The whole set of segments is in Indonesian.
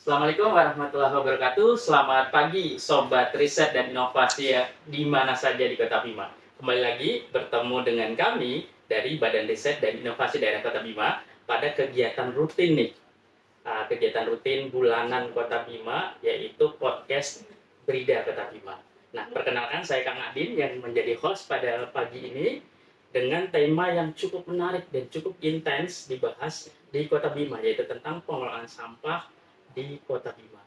Assalamualaikum warahmatullahi wabarakatuh. Selamat pagi, Sobat Riset dan Inovasi ya, di mana saja di Kota Bima. Kembali lagi bertemu dengan kami dari Badan Riset dan Inovasi Daerah Kota Bima pada kegiatan rutin nih. Kegiatan rutin bulanan Kota Bima, yaitu podcast Berida Kota Bima. Nah, perkenalkan saya Kang Adin yang menjadi host pada pagi ini dengan tema yang cukup menarik dan cukup intens dibahas di Kota Bima, yaitu tentang pengelolaan sampah di Kota Bima.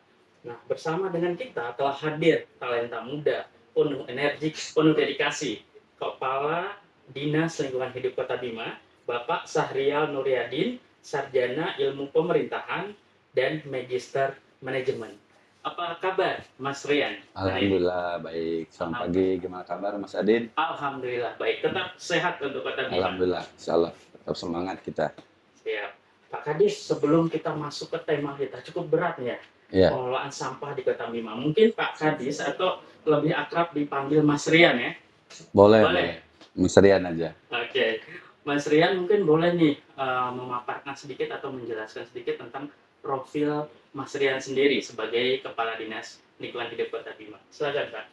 Nah, bersama dengan kita telah hadir talenta muda, penuh energi, penuh dedikasi, Kepala Dinas Lingkungan Hidup Kota Bima, Bapak Sahrial Nuryadin, Sarjana Ilmu Pemerintahan dan Magister Manajemen. Apa kabar, Mas Rian? Alhamdulillah baik. Selamat pagi. Gimana kabar, Mas Adin? Alhamdulillah baik. Tetap sehat untuk Kota Bima. Alhamdulillah. Insya Allah tetap semangat kita. Siap. Pak Kadis, sebelum kita masuk ke tema kita, cukup berat ya, pengelolaan sampah di Kota Bima. Mungkin Pak Kadis atau lebih akrab dipanggil Mas Rian ya? Boleh. Mas Rian aja. Oke. Mas Rian mungkin boleh nih memaparkan sedikit atau menjelaskan sedikit tentang profil Mas Rian sendiri sebagai Kepala Dinas Lingkungan Hidup Kota Bima. Silakan Pak.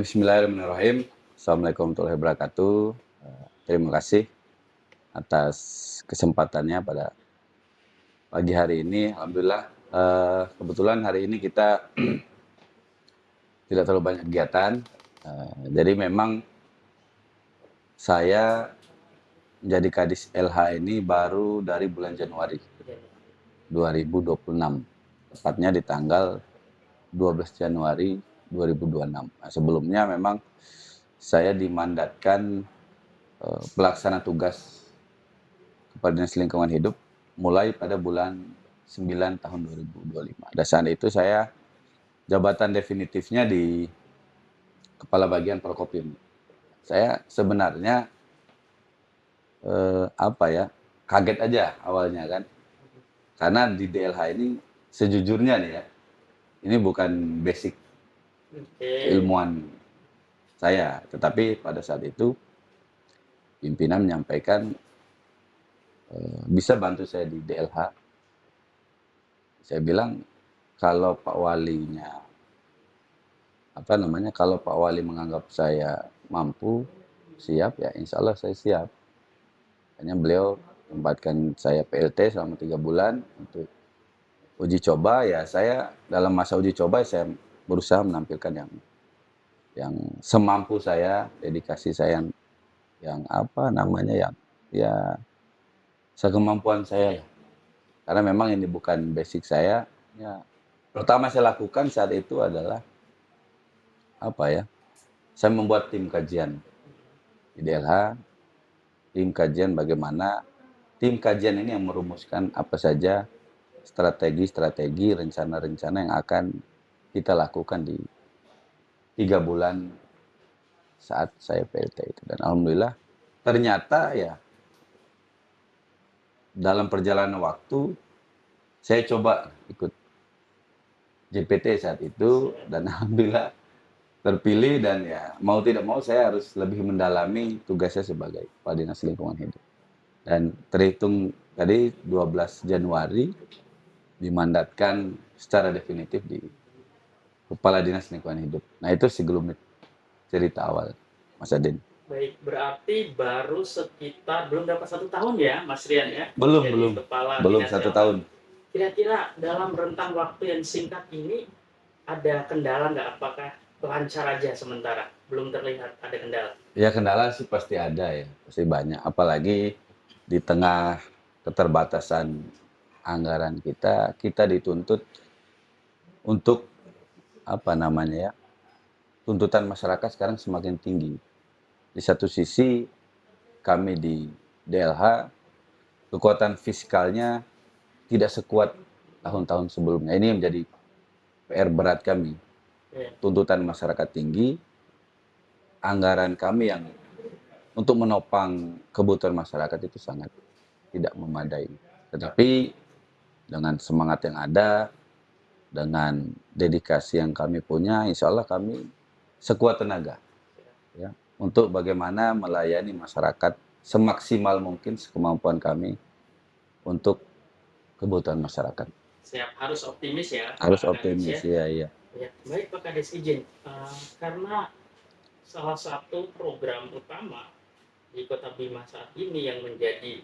Bismillahirrahmanirrahim. Assalamualaikum warahmatullahi wabarakatuh. Terima kasih atas kesempatannya pada pagi hari ini. Alhamdulillah, kebetulan hari ini kita tidak terlalu banyak kegiatan. Jadi memang saya menjadi Kadis LH ini baru dari bulan Januari 2026. Tepatnya di tanggal 12 Januari 2026. Nah, sebelumnya memang saya dimandatkan pelaksana tugas Kepala Dinas Lingkungan Hidup mulai pada bulan 9 tahun 2025. Dan saat itu saya jabatan definitifnya di Kepala Bagian Prokopim. Saya sebenarnya kaget aja awalnya kan. Karena di DLH ini sejujurnya nih ya, ini bukan basic keilmuan saya, tetapi pada saat itu pimpinan menyampaikan bisa bantu saya di DLH. Saya bilang kalau Pak Walinya kalau Pak Wali menganggap saya mampu, siap ya, insya Allah saya siap. Hanya beliau tempatkan saya PLT selama 3 bulan untuk uji coba. Ya saya dalam masa uji coba saya berusaha menampilkan yang semampu saya, dedikasi saya yang sekemampuan saya. Karena memang ini bukan basic saya. Ya, pertama saya lakukan saat itu adalah saya membuat tim kajian di DLH, tim kajian bagaimana tim kajian ini yang merumuskan apa saja strategi, rencana-rencana yang akan kita lakukan di 3 bulan saat saya PLT itu. Dan alhamdulillah ternyata ya dalam perjalanan waktu saya coba ikut JPT saat itu dan alhamdulillah terpilih, dan ya mau tidak mau saya harus lebih mendalami tugasnya sebagai Kepala Dinas Lingkungan Hidup. Dan terhitung tadi 12 Januari dimandatkan secara definitif di Kepala Dinas Lingkungan Hidup. Nah itu segelumit cerita awal, Mas Adin. Baik, berarti baru sekitar belum dapat 1 tahun ya, Mas Rian ya? Belum 1 tahun. Kira-kira dalam rentang waktu yang singkat ini ada kendala nggak? Apakah lancar aja sementara? Belum terlihat ada kendala? Ya kendala sih pasti ada ya, pasti banyak. Apalagi di tengah keterbatasan anggaran kita dituntut untuk tuntutan masyarakat sekarang semakin tinggi. Di satu sisi kami di DLH kekuatan fiskalnya tidak sekuat tahun-tahun sebelumnya. Ini menjadi PR berat kami. Tuntutan masyarakat tinggi, anggaran kami yang untuk menopang kebutuhan masyarakat itu sangat tidak memadai. Tetapi dengan semangat yang ada, dengan dedikasi yang kami punya, insya Allah kami sekuat tenaga ya, untuk bagaimana melayani masyarakat semaksimal mungkin sekemampuan kami untuk kebutuhan masyarakat. Siap, harus optimis ya, Harus Pak Kadis optimis, ya. iya iya. Ya, baik Pak Kadis izin, karena salah satu program utama di Kota Bima saat ini yang menjadi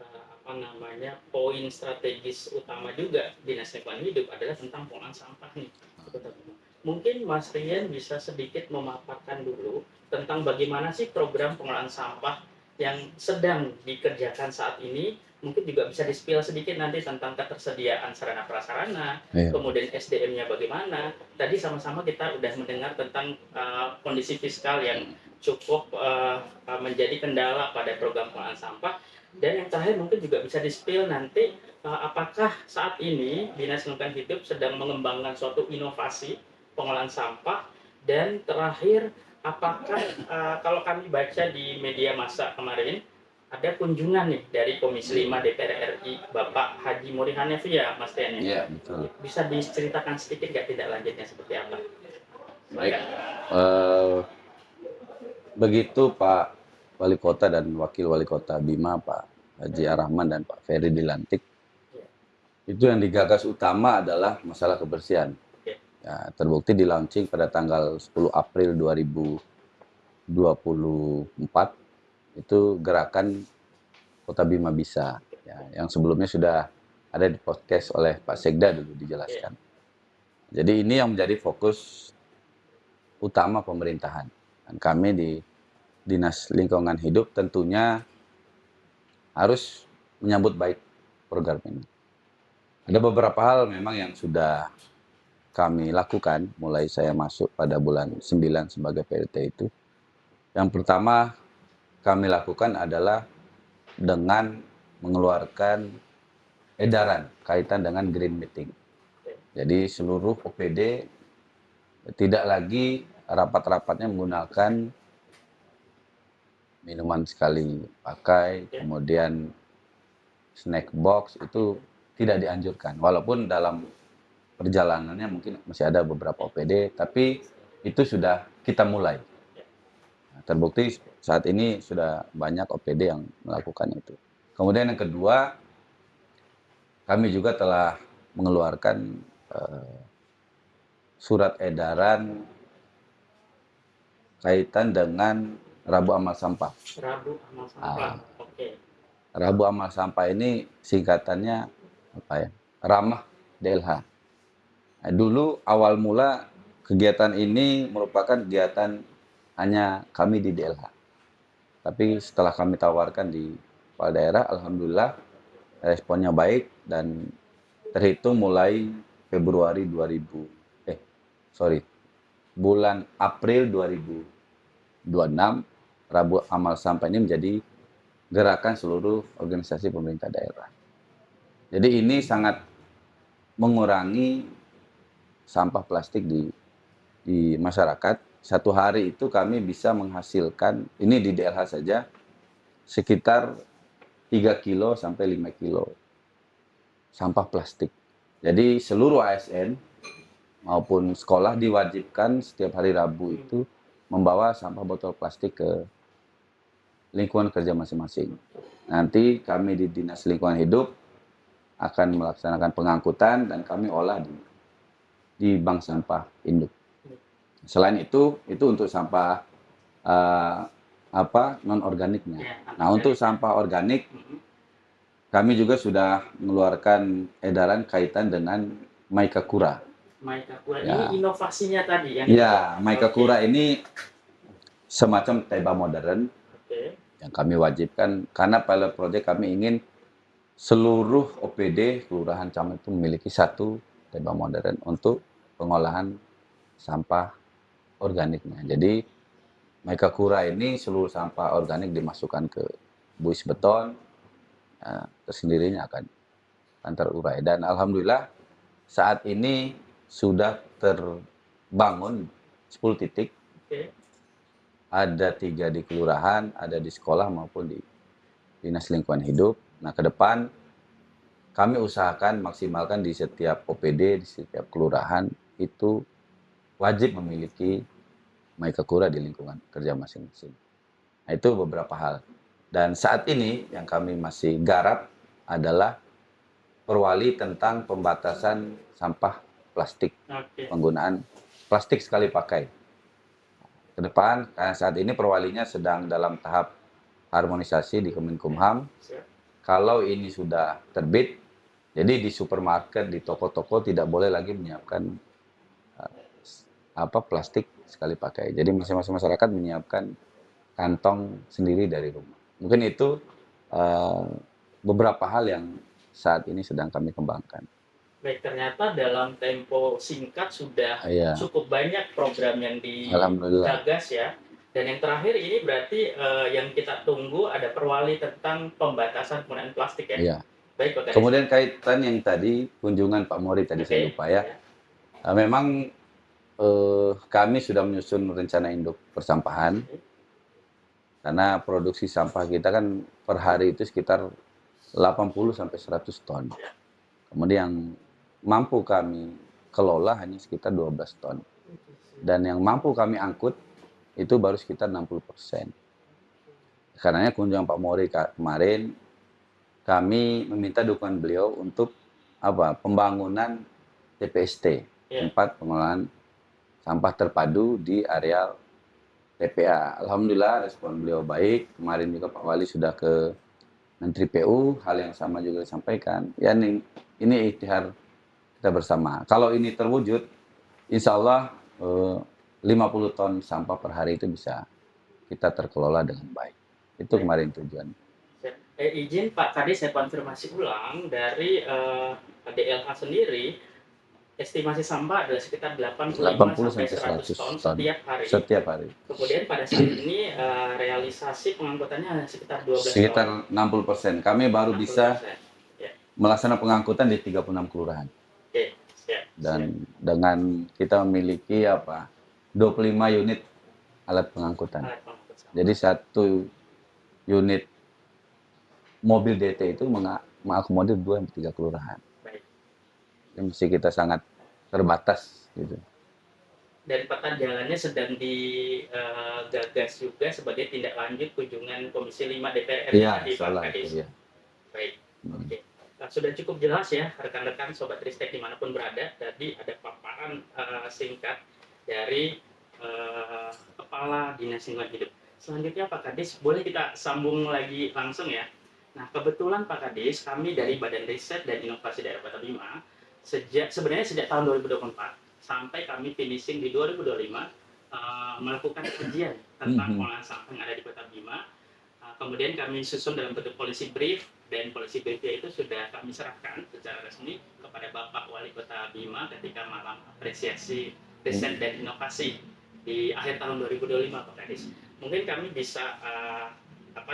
apa namanya poin strategis utama juga Dinas Lingkungan Hidup adalah tentang pengolahan sampah nih di Kota Bima. Mungkin Mas Rian bisa sedikit memaparkan dulu tentang bagaimana sih program pengolahan sampah yang sedang dikerjakan saat ini. Mungkin juga bisa di-spill sedikit nanti tentang ketersediaan sarana prasarana, Iya. kemudian SDM-nya bagaimana. Tadi sama-sama kita udah mendengar tentang kondisi fiskal yang cukup menjadi kendala pada program pengolahan sampah. Dan yang terakhir mungkin juga bisa di-spill nanti apakah saat ini Dinas Lingkungan Hidup sedang mengembangkan suatu inovasi pengolahan sampah, dan terakhir apakah kalau kami baca di media massa kemarin ada kunjungan nih dari Komisi 5 DPR RI Bapak Haji Muri Hanefi ya Mas Tian ya? Iya, betul. Bisa diceritakan sedikit nggak tidak lanjutnya seperti apa? Baik. Begitu Pak Wali Kota dan Wakil Wali Kota Bima, Pak Haji Ar-Rahman dan Pak Ferry dilantik, itu yang digagas utama adalah masalah kebersihan. Ya, terbukti di launching pada tanggal 10 April 2024, itu gerakan Kota Bima Bisa. Ya, yang sebelumnya sudah ada di podcast oleh Pak Sekda dulu dijelaskan. Jadi ini yang menjadi fokus utama pemerintahan. Dan kami di Dinas Lingkungan Hidup tentunya harus menyambut baik program ini. Ada beberapa hal memang yang sudah kami lakukan mulai saya masuk pada bulan 9 sebagai PLT itu. Yang pertama kami lakukan adalah dengan mengeluarkan edaran kaitan dengan green meeting. Jadi seluruh OPD tidak lagi rapat-rapatnya menggunakan minuman sekali pakai, kemudian snack box, itu tidak dianjurkan. Walaupun dalam perjalanannya mungkin masih ada beberapa OPD, tapi itu sudah kita mulai. Nah, terbukti saat ini sudah banyak OPD yang melakukan itu. Kemudian yang kedua, kami juga telah mengeluarkan surat edaran kaitan dengan Rabu Amal Sampah. Rabu Amal Sampah, oke. Rabu Amal Sampah ini singkatannya apa ya? Ramah DLH. Nah, dulu awal mula kegiatan ini merupakan kegiatan hanya kami di DLH. Tapi setelah kami tawarkan di kepala daerah, alhamdulillah responnya baik, dan terhitung mulai Februari 2000 bulan April 2026, Rabu Amal Sampah ini menjadi gerakan seluruh organisasi pemerintah daerah. Jadi ini sangat mengurangi sampah plastik di masyarakat. Satu hari itu kami bisa menghasilkan, ini di DLH saja, sekitar 3 kilo sampai 5 kilo sampah plastik. Jadi seluruh ASN maupun sekolah diwajibkan setiap hari Rabu itu membawa sampah botol plastik ke lingkungan kerja masing-masing. Nanti kami di Dinas Lingkungan Hidup akan melaksanakan pengangkutan dan kami olah di bank sampah induk. Selain itu untuk sampah non organiknya. Nah, untuk sampah organik kami juga sudah mengeluarkan edaran kaitan dengan Maikakura. Maikakura Ya. ini inovasinya tadi yang ya, Maikakura ini semacam teba modern yang kami wajibkan, karena pilot project kami ingin seluruh OPD kelurahan camat itu memiliki satu teba modern untuk pengolahan sampah organiknya. Jadi Maikakura ini seluruh sampah organik dimasukkan ke buis beton, tersendirinya akan terurai. Dan alhamdulillah saat ini sudah terbangun 10 titik. Ada 3 di kelurahan, ada di sekolah maupun di Dinas Lingkungan Hidup. Nah, ke depan kami usahakan maksimalkan di setiap OPD, di setiap kelurahan itu wajib memiliki Maikakura di lingkungan kerja masing-masing. Nah, itu beberapa hal. Dan saat ini yang kami masih garap adalah perwali tentang pembatasan sampah plastik, Oke. penggunaan plastik sekali pakai. Ke depan, karena saat ini perwalinya sedang dalam tahap harmonisasi di Kemenkumham. Siap. Kalau ini sudah terbit, jadi di supermarket, di toko-toko tidak boleh lagi menyiapkan plastik sekali pakai. Jadi masing-masing masyarakat menyiapkan kantong sendiri dari rumah. Mungkin itu beberapa hal yang saat ini sedang kami kembangkan. Baik, ternyata dalam tempo singkat sudah Iya, cukup banyak program yang alhamdulillah. digagas ya. Dan yang terakhir ini berarti yang kita tunggu ada perwali tentang pembatasan penggunaan plastik ya. Iya. Baik, Pak Kadis. Kemudian kaitan yang tadi kunjungan Pak Mori tadi saya lupa ya. Memang kami sudah menyusun rencana induk persampahan karena produksi sampah kita kan per hari itu sekitar 80 sampai 100 ton. Kemudian yang mampu kami kelola hanya sekitar 12 ton. Dan yang mampu kami angkut itu baru sekitar 60%. Karenanya kunjungan Pak Mori kemarin kami meminta dukungan beliau untuk pembangunan TPST, tempat pengelolaan sampah terpadu di areal TPA. Alhamdulillah respon beliau baik. Kemarin juga Pak Wali sudah ke Menteri PU, hal yang sama juga disampaikan. Ya ini ikhtiar kita bersama. Kalau ini terwujud, insya Allah 50 ton sampah per hari itu bisa kita terkelola dengan baik. Itu kemarin tujuan. Izin Pak Kadis, saya konfirmasi ulang dari DLH sendiri, estimasi sampah adalah sekitar 85 sampai 100 ton setiap hari. Setiap hari. Kemudian pada saat ini realisasi pengangkutannya hanya sekitar 12 ton. Sekitar 60%. Kami baru 60%. Bisa melaksanakan pengangkutan di 36 kelurahan. Oke, siap. Dan dengan kita memiliki 25 unit alat pengangkutan. Jadi satu unit mobil DT itu mengakomodir 2-3 kelurahan. Baik. Yang mesti kita sangat terbatas gitu. Dan peta jalannya sedang digagas juga sebagai tindak lanjut kunjungan Komisi 5 DPR RI di Pak Kadis. Ya. Baik, oke. Nah, sudah cukup jelas ya rekan-rekan Sobat Ristek dimanapun berada. Tadi ada paparan singkat dari Kepala Dinas Lingkungan Hidup. Selanjutnya Pak Kadis, boleh kita sambung lagi langsung ya. Nah, kebetulan Pak Kadis, kami dari Badan Riset dan Inovasi Daerah Kota Bima, sebenarnya sejak tahun 2024 sampai kami finishing di 2025 melakukan kajian tentang pengolahan sampah yang ada di Kota Bima. Kemudian kami susun dalam bentuk policy brief, dan policy briefnya itu sudah kami serahkan secara resmi kepada Bapak Wali Kota Bima ketika malam apresiasi riset dan inovasi di akhir tahun 2025, Pak Kadis. Mungkin kami bisa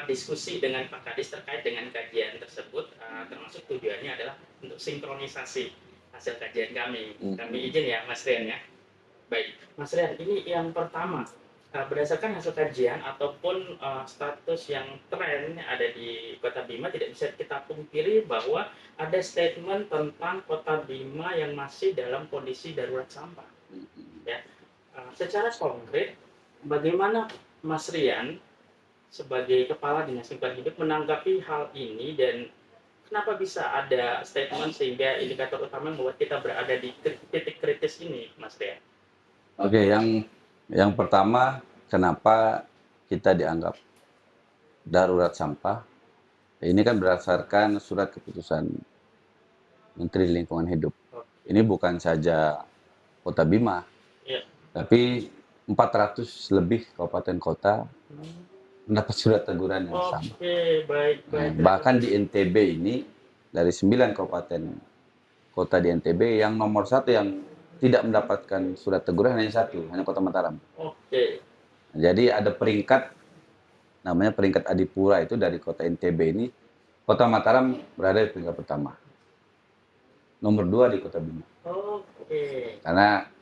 diskusi dengan Pak Kadis terkait dengan kajian tersebut, termasuk tujuannya adalah untuk sinkronisasi hasil kajian kami. Kami izin ya Mas Rian ya. Baik, Mas Rian, ini yang pertama, berdasarkan hasil kajian ataupun status yang tren ada di Kota Bima, tidak bisa kita pungkiri bahwa ada statement tentang Kota Bima yang masih dalam kondisi darurat sampah. Ya, secara konkret, bagaimana Mas Rian sebagai Kepala Dinas Lingkungan Hidup menanggapi hal ini, dan kenapa bisa ada statement sehingga indikator utama membuat kita berada di titik kritis ini, Mas Rian? Oke, yang pertama, kenapa kita dianggap darurat sampah? Ini kan berdasarkan surat keputusan Menteri Lingkungan Hidup. Ini bukan saja Kota Bima, tapi 400 lebih kabupaten kota mendapat surat teguran yang sama. Baik. Bahkan di NTB ini, dari 9 kabupaten kota di NTB, yang nomor 1 yang tidak mendapatkan surat teguran hanya 1, hanya Kota Mataram. Jadi ada peringkat, namanya peringkat Adipura, itu dari kota NTB ini, Kota Mataram berada di peringkat pertama. Nomor 2 di Kota Bima. Karena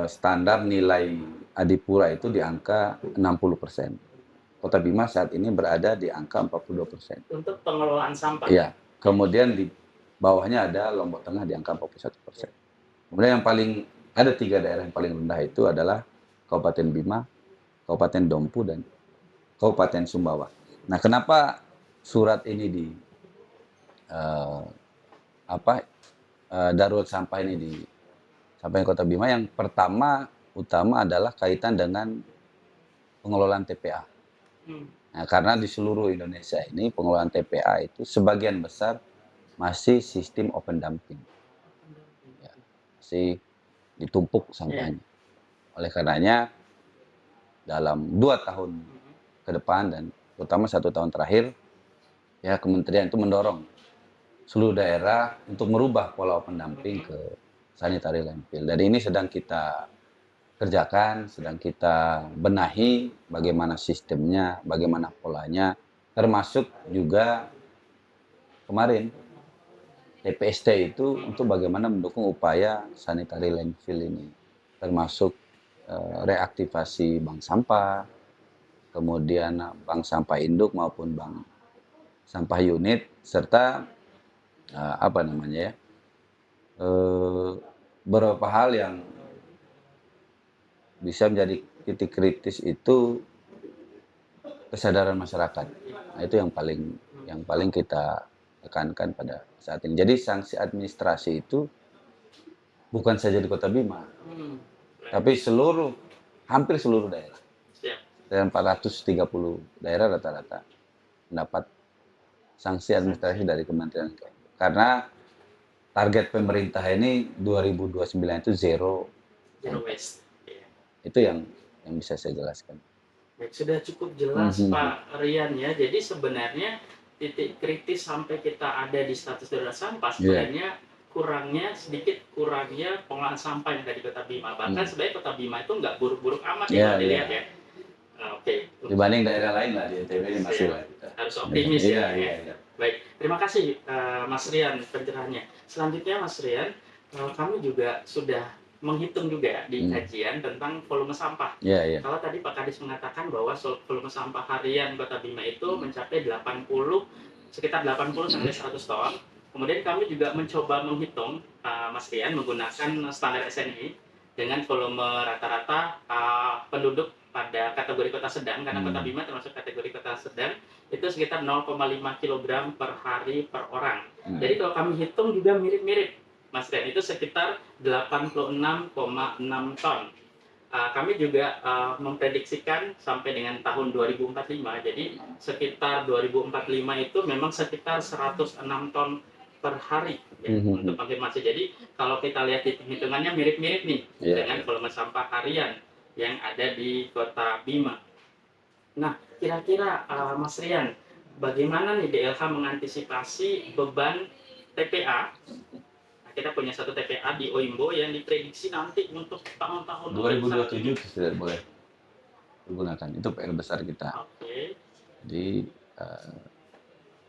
standar nilai Adipura itu di angka 60%. Kota Bima saat ini berada di angka 42%. Untuk pengelolaan sampah? Iya. Kemudian di bawahnya ada Lombok Tengah di angka 41%. Kemudian yang ada 3 daerah yang paling rendah itu adalah Kabupaten Bima, Kabupaten Dompu, dan Kabupaten Sumbawa. Nah, kenapa surat ini eh, apa darurat sampah ini di Sampah Kota Bima. Yang pertama utama adalah kaitan dengan pengelolaan TPA. Hmm. Nah, karena di seluruh Indonesia ini pengelolaan TPA itu sebagian besar masih sistem open dumping, ya, masih ditumpuk Iya. sampahnya. Oleh karenanya dalam 2 tahun Hmm. ke depan dan terutama 1 tahun terakhir, ya kementerian itu mendorong seluruh daerah untuk merubah pola open dumping Hmm. ke sanitary landfill. Dan ini sedang kita kerjakan, sedang kita benahi bagaimana sistemnya, bagaimana polanya, termasuk juga kemarin TPST itu untuk bagaimana mendukung upaya sanitary landfill ini, termasuk reaktivasi bank sampah, kemudian bank sampah induk maupun bank sampah unit, serta apa namanya ya, beberapa hal yang bisa menjadi titik kritis itu kesadaran masyarakat. Nah, itu yang paling kita tekankan pada saat ini. Jadi sanksi administrasi itu bukan saja di Kota Bima, Hmm. tapi hampir seluruh daerah. Siap. Dan 430 daerah rata-rata mendapat sanksi administrasi dari Kementerian KM. Karena target pemerintah ini 2029 itu zero Zero sampah. waste. Iya. Itu yang bisa saya jelaskan. Baik, sudah cukup jelas Pak Rian ya. Jadi sebenarnya titik kritis sampai kita ada di status darurat sampah Iya. sebenarnya kurangnya pengolahan sampah yang ada di Kota Bima. Bahkan sebenarnya Kota Bima itu nggak buruk-buruk amat ya Iya, kalau iya. dilihat ya. Oke. Dibanding daerah lain lah di NTB ini masih lah kita. Harus optimis Iya, ya. iya, iya. Baik, terima kasih Mas Rian pencerahannya. Selanjutnya Mas Rian, kami juga sudah menghitung juga di kajian tentang volume sampah. Iya, iya. Kalau tadi Pak Kadis mengatakan bahwa volume sampah harian Kota Bima itu mencapai sekitar 80 sampai 100 ton. Kemudian kami juga mencoba menghitung, Mas Rian, menggunakan standar SNI dengan volume rata-rata penduduk pada kategori kota sedang, karena Kota Bima termasuk kategori kota sedang, itu sekitar 0,5 kg per hari per orang. Jadi kalau kami hitung juga mirip-mirip, Mas Rian, itu sekitar 86,6 ton. Kami juga memprediksikan sampai dengan tahun 2045, jadi sekitar 2045 itu memang sekitar 106 ton per hari ya, untuk konfirmasi. Jadi kalau kita lihat hitungannya mirip-mirip nih dengan volume sampah harian yang ada di Kota Bima. Nah, kira-kira Mas Rian, bagaimana nih DLH mengantisipasi beban TPA? Kita punya satu TPA di Oimbo yang diprediksi nanti untuk tahun-tahun 2027 sudah boleh digunakan. Itu PR besar kita. Oke. Jadi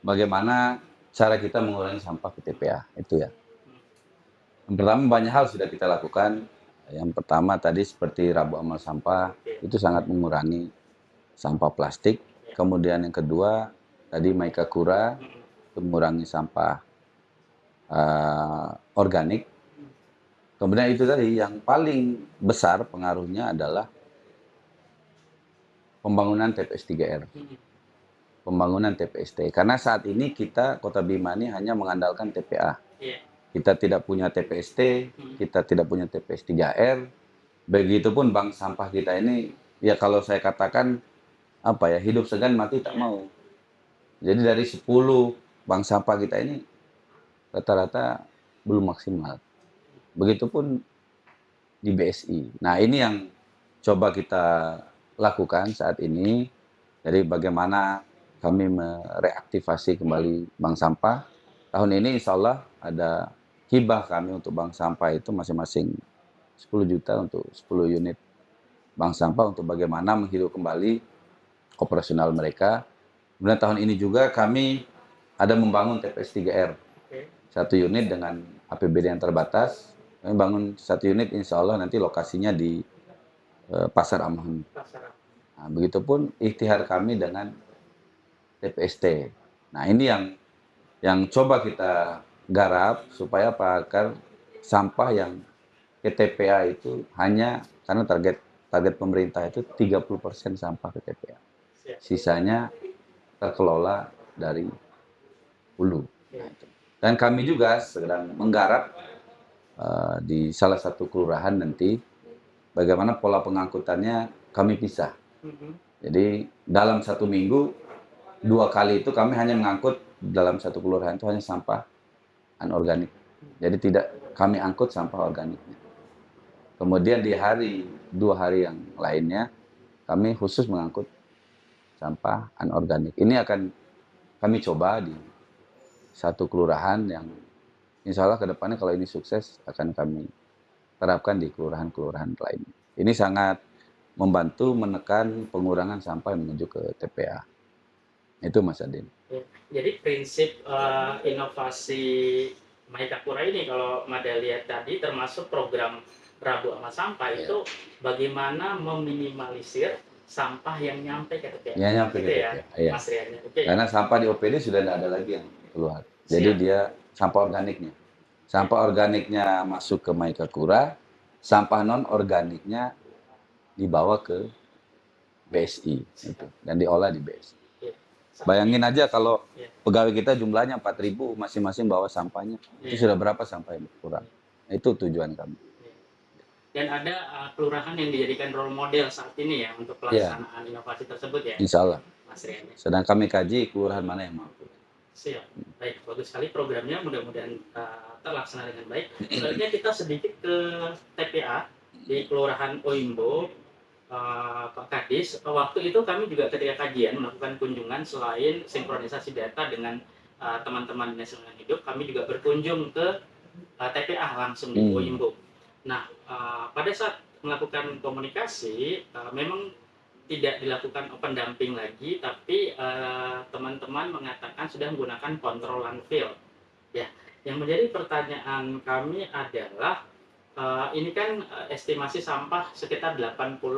bagaimana cara kita mengurangi sampah ke TPA itu ya. Yang pertama banyak hal sudah kita lakukan. Yang pertama tadi seperti Rabu Amal Sampah itu sangat mengurangi sampah plastik. Kemudian yang kedua tadi Maika Kura itu mengurangi sampah organik. Kemudian itu tadi yang paling besar pengaruhnya adalah pembangunan TPS 3R. Pembangunan TPST. Karena saat ini kita Kota Bima ini hanya mengandalkan TPA. Kita tidak punya TPST, kita tidak punya TPS 3R. Begitupun bank sampah kita ini, ya kalau saya katakan apa ya, hidup segan mati tak mau. Jadi dari 10 bank sampah kita ini rata-rata belum maksimal. Begitupun di BSI. Nah, ini yang coba kita lakukan saat ini. Jadi bagaimana kami mereaktivasi kembali bank sampah. Tahun ini insya Allah ada hibah kami untuk bank sampah itu masing-masing 10 juta untuk 10 unit bank sampah untuk bagaimana menghidup kembali operasional mereka. Kemudian tahun ini juga kami ada membangun TPS 3R. Satu unit dengan APBD yang terbatas. Kami bangun satu unit insya Allah nanti lokasinya di Pasar Amahan. Nah, begitupun ikhtiar kami dengan TPST. Nah, ini yang coba kita garap supaya apa? Agar sampah yang ke TPA itu hanya karena target pemerintah itu 30% sampah ke TPA. Sisanya terkelola dari hulu. Nah, itu. Dan kami juga sedang menggarap di salah satu kelurahan nanti bagaimana pola pengangkutannya kami pisah. Jadi dalam satu minggu 2 kali itu kami hanya mengangkut dalam satu kelurahan itu hanya sampah anorganik. Jadi tidak kami angkut sampah organiknya. Kemudian di 2 hari yang lainnya kami khusus mengangkut sampah anorganik. Ini akan kami coba di satu kelurahan yang insya Allah ke depannya kalau ini sukses akan kami terapkan di kelurahan-kelurahan lain. Ini sangat membantu menekan pengurangan sampah yang menuju ke TPA. Itu Mas Adin. Jadi prinsip inovasi Maikapura ini kalau Mada lihat tadi termasuk program Rabu Amal Sampah itu bagaimana meminimalisir sampah yang nyampe ke TPA. Ya, nyampe gitu ke ya, TPA. Iya. Mas Rian. Okay. Karena sampah di OPD sudah tidak ada lagi yang keluar. Jadi dia sampah organiknya. Sampah organiknya masuk ke Maikapura, sampah non organiknya dibawa ke BSI gitu, dan diolah di BSI. Bayangin aja kalau pegawai kita jumlahnya 4.000 masing-masing bawa sampahnya, itu sudah berapa sampah yang berkurang. Itu tujuan kami. Dan ada kelurahan yang dijadikan role model saat ini ya untuk pelaksanaan inovasi tersebut ya. Insya Allah. Mas Rian. Sedang kami kaji kelurahan mana yang mampu. Siap. Baik, bagus sekali programnya, mudah-mudahan terlaksana dengan baik. Selanjutnya kita sedikit ke TPA di Kelurahan Oimbo, Pak Kadis. Waktu itu kami juga ketika kajian melakukan kunjungan selain sinkronisasi data dengan teman-teman Dinas Lingkungan Hidup, kami juga berkunjung ke TPA langsung di Oimbo. Nah, pada saat melakukan komunikasi, memang tidak dilakukan open dumping lagi, tapi teman-teman mengatakan sudah menggunakan kontrol landfill. Ya, yang menjadi pertanyaan kami adalah ini kan estimasi sampah sekitar 85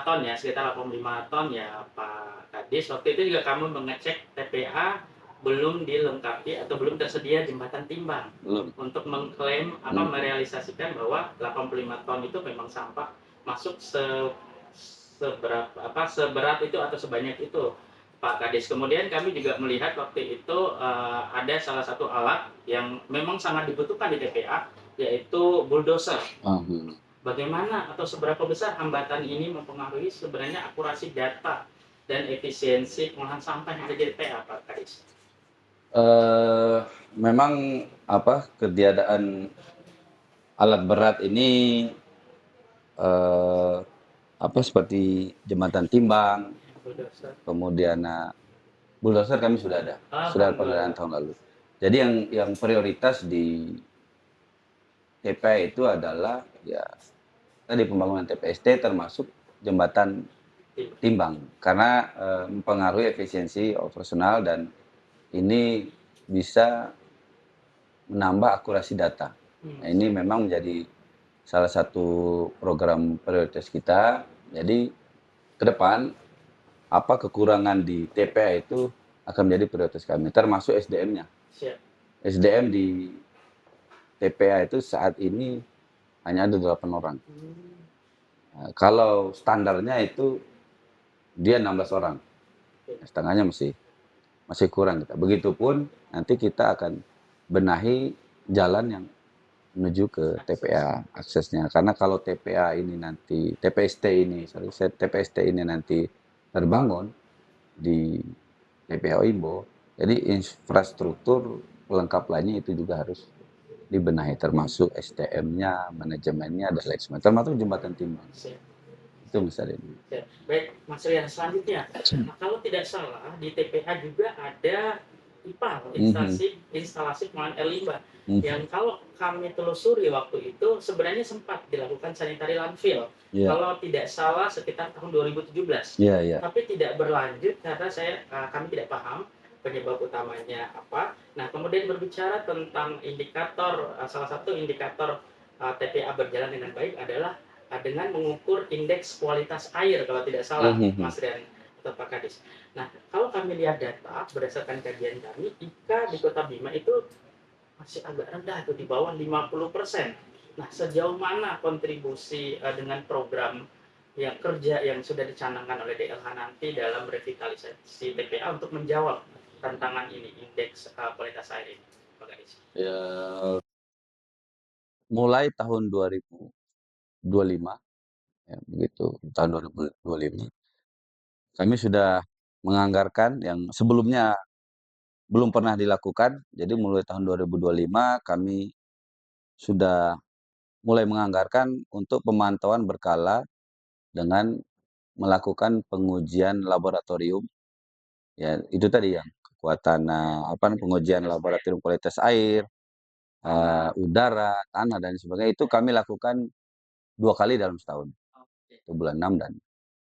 ton ya, sekitar 85 ton ya Pak Kadis. Waktu itu juga kami mengecek TPA belum dilengkapi atau belum tersedia jembatan timbang untuk mengklaim merealisasikan bahwa 85 ton itu memang sampah masuk seberat itu atau sebanyak itu Pak Kadis. Kemudian kami juga melihat waktu itu ada salah satu alat yang memang sangat dibutuhkan di TPA, yaitu bulldozer. Bagaimana atau seberapa besar hambatan ini mempengaruhi sebenarnya akurasi data dan efisiensi pengolahan sampah yang ada di TPA, Pak Kadis? Memang ketiadaan alat berat ini seperti jembatan timbang, kemudian bulldozer kami sudah ada, sudah pengadaan tahun lalu. Jadi yang prioritas di TPA itu adalah ya tadi pembangunan TPST termasuk jembatan timbang karena mempengaruhi efisiensi operasional dan ini bisa menambah akurasi data. Nah, ini memang menjadi salah satu program prioritas kita. Jadi ke depan apa kekurangan di TPA itu akan menjadi prioritas kami, termasuk SDM-nya. SDM di TPA itu saat ini hanya ada 8 orang. Nah, kalau standarnya itu dia 16 orang. Setengahnya masih kurang kita. Begitupun nanti kita akan benahi jalan yang menuju ke TPA aksesnya. Karena kalau TPA ini nanti TPST ini nanti terbangun di TPA Oimbo, jadi infrastruktur pelengkap lainnya itu juga harus dibenahi, termasuk SDM-nya, manajemennya, dan lain sebagainya, termasuk jembatan timbang. Itu misalnya. Baik, Mas Rian, selanjutnya, kalau tidak salah di TPA juga ada IPAL, instalasi pengolahan air limbah, yang kalau kami telusuri waktu itu sebenarnya sempat dilakukan sanitary landfill. Kalau tidak salah sekitar tahun 2017. Tapi tidak berlanjut karena kami tidak paham penyebab utamanya apa. Nah, kemudian berbicara tentang indikator, salah satu indikator TPA berjalan dengan baik adalah dengan mengukur indeks kualitas air kalau tidak salah, Mas Rian atau Pak Kadis. Nah, kalau kami lihat data berdasarkan kajian kami, IKA di Kota Bima itu masih agak rendah, itu di bawah 50%. Nah, sejauh mana kontribusi dengan program kerja yang sudah dicanangkan oleh DLH nanti dalam revitalisasi TPA untuk menjawab tantangan ini, indeks kualitas air ini, Pak Kadis? Ya, mulai tahun 2025, ya begitu, tahun 2025, kami sudah menganggarkan yang sebelumnya belum pernah dilakukan. Jadi mulai tahun 2025 kami sudah mulai menganggarkan untuk pemantauan berkala dengan melakukan pengujian laboratorium, ya itu tadi yang kekuatan, pengujian laboratorium kualitas air, udara, tanah dan sebagainya, itu kami lakukan 2 kali dalam setahun, Oke. itu bulan 6 dan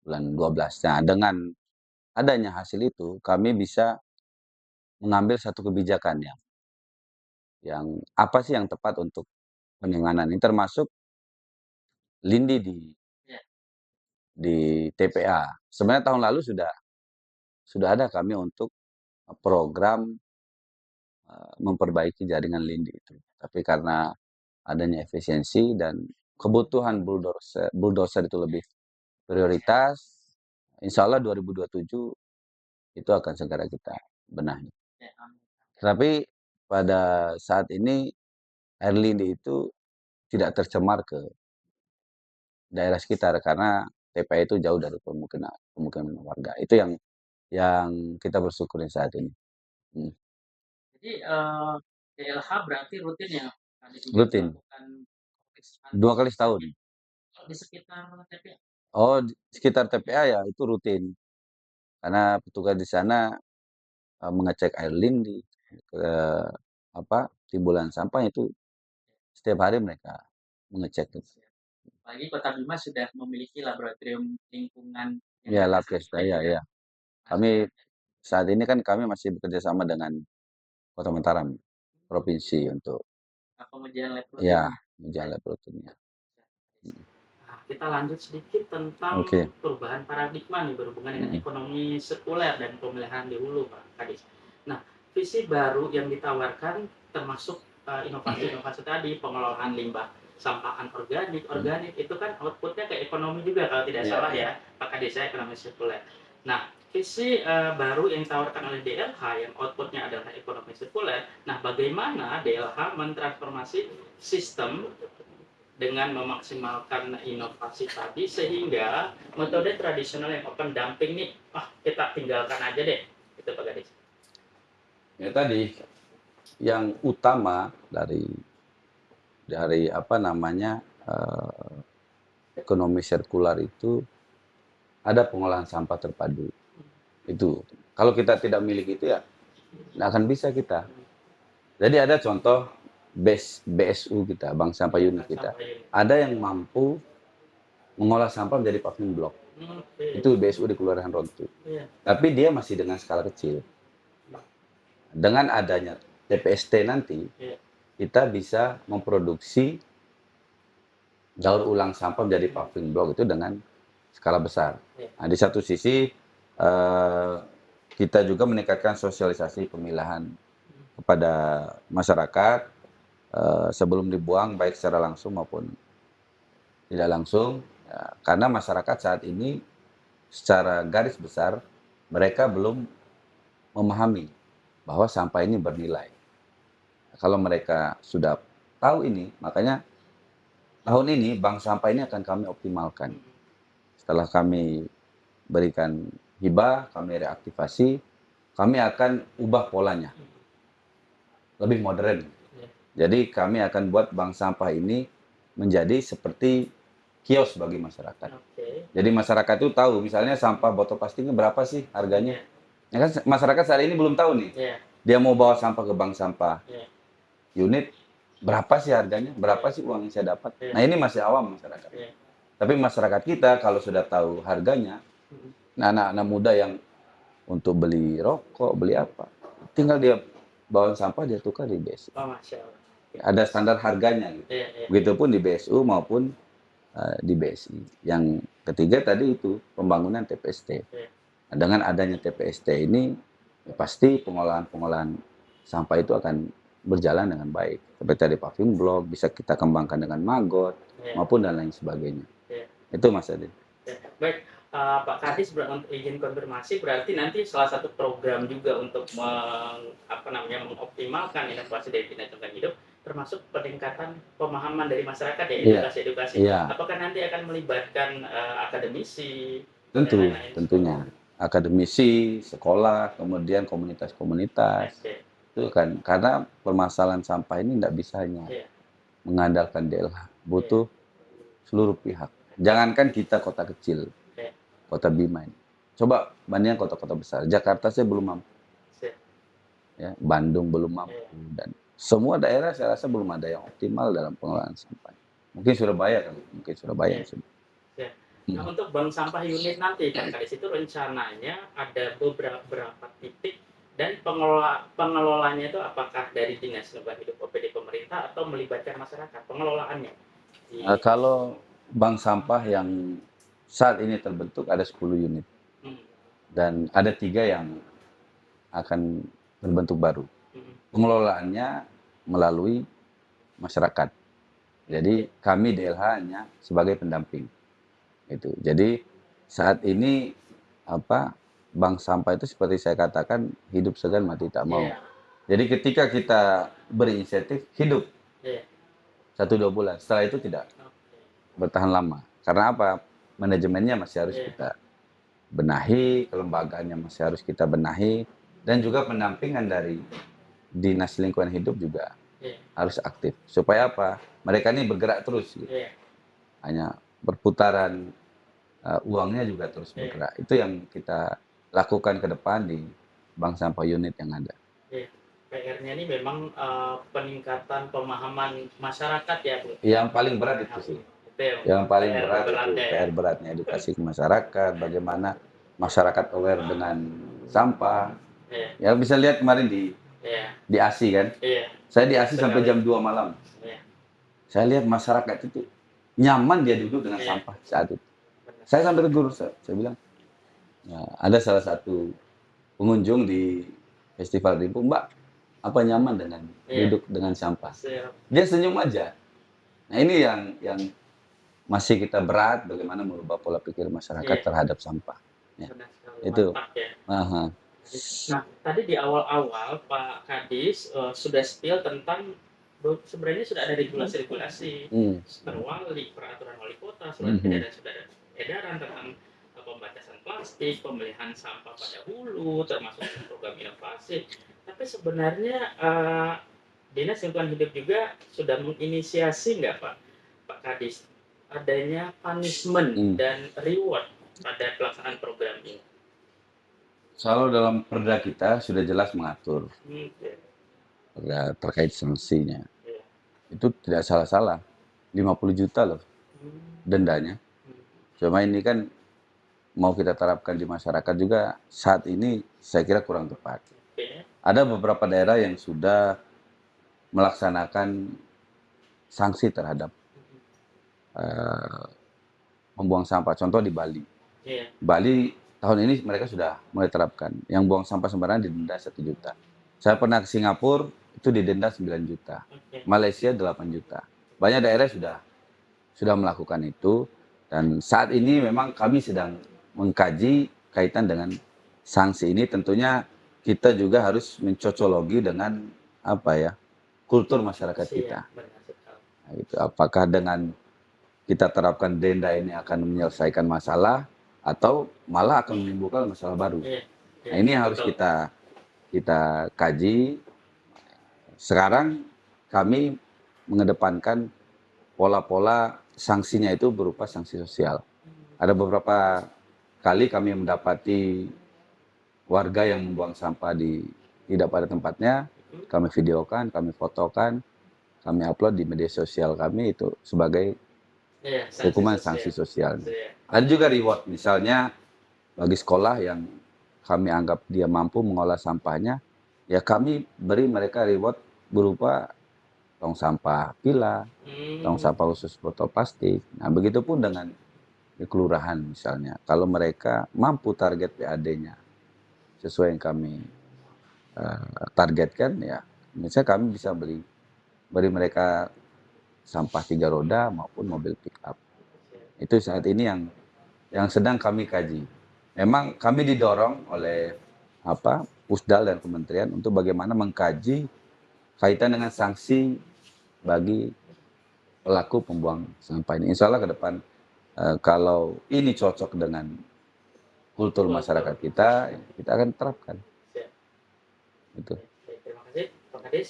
bulan 12. Nah, dengan adanya hasil itu, kami bisa mengambil satu kebijakan yang apa sih yang tepat untuk penanganan ini, termasuk lindi Ya, di TPA. Sebenarnya tahun lalu sudah ada kami untuk program, memperbaiki jaringan lindi itu. Tapi karena adanya efisiensi dan kebutuhan bulldozer itu lebih prioritas, insya Allah 2027 itu akan segera kita benahi. ya, amin. Tapi pada saat ini air lindi itu tidak tercemar ke daerah sekitar karena TPA itu jauh dari pemukiman warga. Itu yang kita bersyukurin saat ini. Hmm. Jadi DLH berarti rutin ya, Kadis juga Rutin, melakukan pemeriksaan 2 kali setahun. di sekitar TPA. Oh, di sekitar TPA ya itu rutin, karena petugas di sana, mengecek air lindi, eee, timbulan sampah itu setiap hari mereka mengecek itu. Apalagi Kota Bima sudah memiliki laboratorium lingkungan yang Ya, Labkesda, tersertifikat ya, juga. ya. Nah, Kami saat ini kan kami masih bekerja sama dengan Kota Mataram, provinsi untuk pengujian lab ya, rutin. menjaga rutinnya. Nah, kita lanjut sedikit tentang Oke, perubahan paradigma nih berhubungan dengan mhm. ekonomi sirkuler dan pemeliharaan di hulu, Pak Kadis. Nah, visi baru yang ditawarkan termasuk inovasi-inovasi tadi, pengelolaan limbah sampah anorganik, organik, itu kan outputnya ke ekonomi juga kalau tidak Iya, salah iya. ya, Pak Kadis ya, ekonomi sirkuler. Nah, visi baru yang ditawarkan oleh DLH yang outputnya adalah ekonomi sirkuler. Nah, bagaimana DLH mentransformasi sistem dengan memaksimalkan inovasi tadi sehingga metode tradisional yang open dumping nih, kita tinggalkan aja deh, itu Pak Gadis. Ya tadi, yang utama dari ekonomi sirkular itu ada pengolahan sampah terpadu. Itu. Kalau kita tidak milik itu ya nggak akan bisa kita. Jadi ada contoh BSU kita, Bank Sampah Unit kita. Ada yang mampu mengolah sampah menjadi paving block. Itu BSU di Kelurahan Rontu. Iya. Tapi dia masih dengan skala kecil. Dengan adanya TPST nanti, Iya. kita bisa memproduksi daur ulang sampah menjadi paving block itu dengan skala besar. Nah, di satu sisi kita juga meningkatkan sosialisasi pemilahan kepada masyarakat sebelum dibuang baik secara langsung maupun tidak langsung, ya, karena masyarakat saat ini secara garis besar mereka belum memahami bahwa sampah ini bernilai. Kalau mereka sudah tahu ini, makanya tahun ini bank sampah ini akan kami optimalkan. Setelah kami berikan hibah, kami reaktivasi, kami akan ubah polanya. Lebih modern. Jadi kami akan buat bank sampah ini menjadi seperti kios bagi masyarakat. Jadi masyarakat itu tahu, misalnya sampah botol plastiknya berapa sih harganya. Ya kan masyarakat saat ini belum tahu nih. Dia mau bawa sampah ke bank sampah unit, berapa sih harganya, berapa sih uang yang saya dapat. Nah ini masih awam masyarakat. Tapi masyarakat kita kalau sudah tahu harganya, nah anak-anak muda yang untuk beli rokok, beli apa, tinggal dia bawa sampah, dia tukar di BSU. Oh, Masya Allah. Ada standar harganya gitu. Begitupun di BSU maupun di BSI. Yang ketiga tadi itu pembangunan TPST. Nah, dengan adanya TPST ini ya pasti pengolahan sampah itu akan berjalan dengan baik. Seperti tadi paving block bisa kita kembangkan dengan maggot maupun dan lain sebagainya. Itu Mas Adi. Baik, Pak Kadis untuk izin konfirmasi berarti nanti salah satu program juga untuk mengoptimalkan inovasi dari dinas lingkungan hidup termasuk peningkatan pemahaman dari masyarakat ya Iya, edukasi-edukasi. iya, Apakah nanti akan melibatkan akademisi dan tentu, lain-lain? tentunya. Akademisi, sekolah, kemudian komunitas-komunitas. Oke, Itu kan, karena permasalahan sampah ini tidak bisa hanya iya, mengandalkan DLH, iya, butuh seluruh pihak. Jangankan kita kota kecil, iya, kota Bima ini. Coba bandingkan kota-kota besar. Jakarta saya belum mampu, iya, ya. Bandung belum iya, mampu, dan semua daerah saya rasa belum ada yang optimal dalam pengelolaan sampah. Mungkin Surabaya kali, mungkin Surabaya yang iya. sudah. Ya. Nah, Hmm. untuk bank sampah unit nanti Pak Kadis itu rencananya ada beberapa titik dan pengelolanya itu apakah dari Dinas Lingkungan Hidup OPD pemerintah atau melibatkan masyarakat pengelolaannya di Kalau bank sampah yang saat ini terbentuk ada 10 unit hmm, dan ada 3 yang akan terbentuk baru. hmm, Pengelolaannya melalui masyarakat. Jadi oke, kami DLH hanya sebagai pendamping. Itu. Jadi saat ini apa bank sampah itu seperti saya katakan hidup segan mati tak mau. iya, Jadi ketika kita berinisiatif hidup iya, 1-2 bulan, setelah itu tidak oke, bertahan lama. Karena apa? Manajemennya masih harus iya, kita benahi, kelembagaannya masih harus kita benahi, dan juga pendampingan dari Dinas Lingkungan Hidup juga iya, harus aktif. Supaya apa? Mereka ini bergerak terus gitu. iya, Hanya berputaran uangnya juga terus iya, bergerak. Itu yang kita lakukan ke depan di bank sampah unit yang ada. iya. PR-nya ini memang peningkatan pemahaman masyarakat ya Bu. Yang paling berat itu sih. Itu ya Yang paling PR berat itu beratnya ya. PR beratnya edukasi ke masyarakat, bagaimana masyarakat aware dengan sampah. Iya, Ya bisa lihat kemarin iya, di ASI kan. iya, Saya di benar ASI sampai sekali. jam 2 malam. Iya, Saya lihat masyarakat itu nyaman dia duduk dengan iya, sampah saat itu. benar. Saya sampai tegur, saya bilang, ya, ada salah satu pengunjung di Festival Rimpu, Mbak, apa nyaman dengan Iya, duduk dengan sampah? siap. Dia senyum aja. Nah ini yang masih kita berat, bagaimana merubah pola pikir masyarakat Iya, terhadap sampah. Ya, benar sekali. itu. Mantap ya. Aha. Nah, tadi di awal-awal Pak Kadis sudah spill tentang sebenarnya sudah ada regulasi-regulasi Hmm. perwali, peraturan wali kota, Mhm. sudah ada edaran tentang pembatasan plastik, pemilihan sampah pada hulu, termasuk program inovasi. Tapi sebenarnya Dinas Lingkungan Hidup juga sudah menginisiasi nggak Pak Kadis adanya punishment Hmm. dan reward pada pelaksanaan program ini? Kalau dalam perda kita sudah jelas mengatur Oke. terkait sanksinya. Iya. Itu tidak salah-salah. 50 juta loh Hmm, dendanya. hmm, Cuma ini kan mau kita terapkan di masyarakat juga saat ini saya kira kurang tepat. oke. Ada beberapa daerah yang sudah melaksanakan sanksi terhadap eh, membuang sampah. Contoh di Bali. Iya, Bali tahun ini mereka sudah mulai terapkan. Yang buang sampah sembarangan didenda 1 juta. Saya pernah ke Singapura itu didenda 9 juta. oke. Malaysia 8 juta. Banyak daerah sudah melakukan itu, dan saat ini memang kami sedang mengkaji kaitan dengan sanksi ini. Tentunya kita juga harus mencocologi dengan apa ya, kultur masyarakat Siap, kita. benar sekali. Nah, itu apakah dengan kita terapkan denda ini akan menyelesaikan masalah atau malah akan menimbulkan masalah baru. Iya, Nah, iya, ini yang harus betul. kita kaji. Sekarang kami mengedepankan pola-pola sanksinya itu berupa sanksi sosial. Ada beberapa kali kami mendapati warga yang membuang sampah tidak pada tempatnya, kami videokan, kami fotokan, kami upload di media sosial kami itu sebagai Iya, hukuman sanksi sosial. Siap. Ada juga reward, misalnya bagi sekolah yang kami anggap dia mampu mengolah sampahnya, ya kami beri mereka reward berupa tong sampah pilah, tong Hmm, sampah khusus botol plastik. Nah, begitupun dengan di kelurahan misalnya. Kalau mereka mampu target PAD-nya sesuai yang kami targetkan, ya misalnya kami bisa beri mereka sampah 3 roda maupun mobil pick up. siap. Itu saat ini yang yang sedang kami kaji. Memang kami didorong oleh Pusdal dan kementerian untuk bagaimana mengkaji kaitan dengan sanksi bagi pelaku pembuang sampah ini. Insya Allah ke depan kalau ini cocok dengan kultur masyarakat kita, kita akan terapkan. Siap. Itu. Baik, terima kasih Pak Kadis,